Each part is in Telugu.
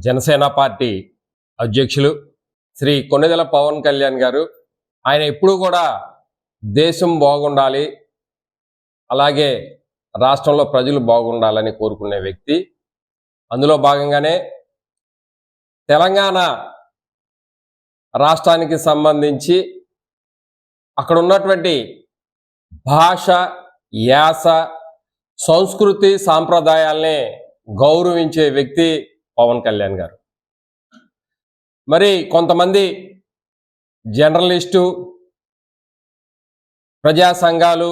జనసేన పార్టీ అధ్యక్షులు శ్రీ కొణిదెల పవన్ కళ్యాణ్ గారు ఆయన ఎప్పుడూ కూడా దేశం బాగుండాలి, అలాగే రాష్ట్రంలో ప్రజలు బాగుండాలని కోరుకునే వ్యక్తి. అందులో భాగంగానే తెలంగాణ రాష్ట్రానికి సంబంధించి అక్కడ ఉన్నటువంటి భాష, యాస, సంస్కృతి, సాంప్రదాయాల్ని గౌరవించే వ్యక్తి పవన్ కళ్యాణ్ గారు. మరి కొంతమంది జర్నలిస్టు, ప్రజా సంఘాలు,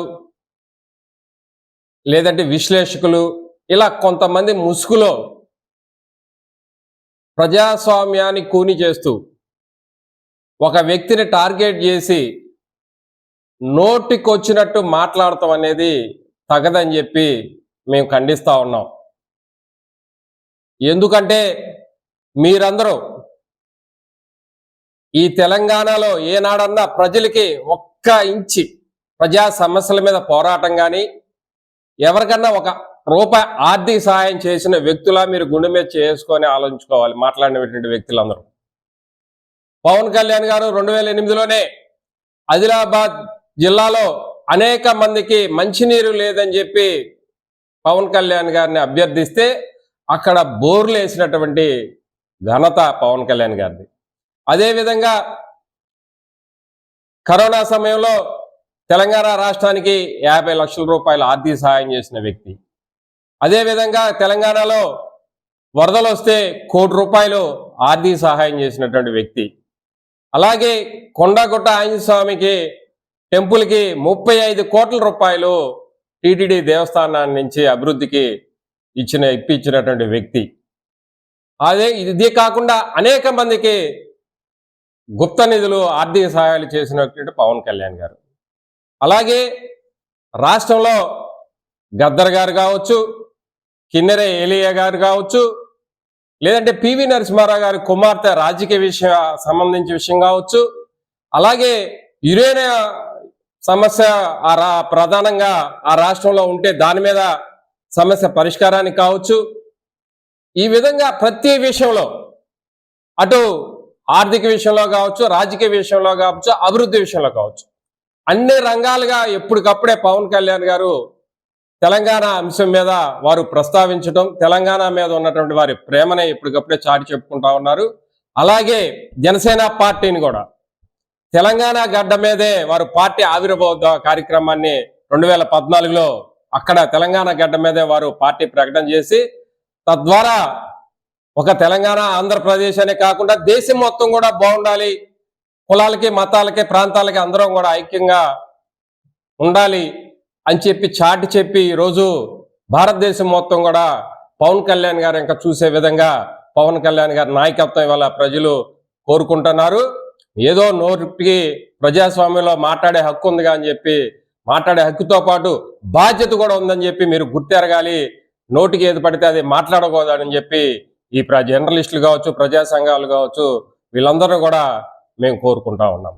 లేదంటే విశ్లేషకులు, ఇలా కొంతమంది ముసుగులో ప్రజాస్వామ్యాన్ని కూని చేస్తూ ఒక వ్యక్తిని టార్గెట్ చేసి నోటికొచ్చినట్టు మాట్లాడటం అనేది తగదని చెప్పి మేము ఖండిస్తూ ఉన్నాం. ఎందుకంటే మీరందరూ ఈ తెలంగాణలో ఏనాడన్నా ప్రజలకి ఒక్క ఇంచి ప్రజా సమస్యల మీద పోరాటం కానీ, ఎవరికన్నా ఒక రూపాయి ఆర్థిక సహాయం చేసిన వ్యక్తులా మీరు గుండె మీద చేసుకొని ఆలోచించుకోవాలి మాట్లాడినటువంటి వ్యక్తులందరూ. పవన్ కళ్యాణ్ గారు 2008లోనే ఆదిలాబాద్ జిల్లాలో అనేక మందికి మంచినీరు లేదని చెప్పి పవన్ కళ్యాణ్ గారిని అభ్యర్థిస్తే అక్కడ బోర్లు వేసినటువంటి ఘనత పవన్ కళ్యాణ్ గారిది. అదేవిధంగా కరోనా సమయంలో తెలంగాణ రాష్ట్రానికి 50 లక్షల రూపాయల ఆర్థిక సహాయం చేసిన వ్యక్తి. అదేవిధంగా తెలంగాణలో వరదలు వస్తే 1 కోటి రూపాయలు ఆర్థిక సహాయం చేసినటువంటి వ్యక్తి. అలాగే కొండగుట్ట ఆంజనేయ స్వామికి టెంపుల్కి 35 కోట్ల రూపాయలు టీటీడీ దేవస్థానాన్ని నుంచి అభివృద్ధికి ఇప్పించినటువంటి వ్యక్తి. ఇది కాకుండా అనేక మందికి గుప్త నిధులు, ఆర్థిక సహాయాలు చేసినటువంటి పవన్ కళ్యాణ్ గారు. అలాగే రాష్ట్రంలో గద్దర్ గారు కావచ్చు, కిన్నెర ఏలియా గారు కావచ్చు, లేదంటే పివి నరసింహారావు గారి కుమార్తె రాజకీయ సంబంధించిన విషయం కావచ్చు, అలాగే యురేనియా సమస్య ప్రధానంగా ఆ రాష్ట్రంలో ఉంటే దాని మీద సమస్య పరిష్కారానికి కావచ్చు, ఈ విధంగా ప్రతి విషయంలో అటు ఆర్థిక విషయంలో కావచ్చు, రాజకీయ విషయంలో కావచ్చు, అభివృద్ధి విషయంలో కావచ్చు, అన్ని రంగాలుగా ఎప్పటికప్పుడే పవన్ కళ్యాణ్ గారు తెలంగాణ అంశం మీద వారు ప్రస్తావించడం, తెలంగాణ మీద ఉన్నటువంటి వారి ప్రేమనే ఎప్పటికప్పుడే చాటి చెప్పుకుంటా ఉన్నారు. అలాగే జనసేన పార్టీని కూడా తెలంగాణ గడ్డ మీదే వారు పార్టీ ఆవిర్భావ కార్యక్రమాన్ని 2014లో అక్కడ తెలంగాణ గడ్డ మీదే వారు పార్టీ ప్రకటన చేసి, తద్వారా ఒక తెలంగాణ, ఆంధ్రప్రదేశ్ అనే కాకుండా దేశం మొత్తం కూడా బాగుండాలి, కులాలకి, మతాలకి, ప్రాంతాలకి అందరం కూడా ఐక్యంగా ఉండాలి అని చాటి చెప్పి ఈరోజు భారతదేశం మొత్తం కూడా పవన్ కళ్యాణ్ గారు ఇంకా చూసే విధంగా పవన్ కళ్యాణ్ గారి నాయకత్వం ఇవాళ ప్రజలు కోరుకుంటున్నారు. ఏదో నోటికి ప్రజాస్వామ్యంలో మాట్లాడే హక్కు ఉందిగా అని చెప్పి, మాట్లాడే హక్కుతో పాటు బాధ్యత కూడా ఉందని చెప్పి మీరు గుర్తెరగాలి. నోటికి ఏది పడితే అది మాట్లాడకూడదని చెప్పి ఈ జర్నలిస్టులు కావచ్చు, ప్రజా సంఘాలు కావచ్చు, వీళ్ళందరూ కూడా మేము కోరుకుంటా ఉన్నాం.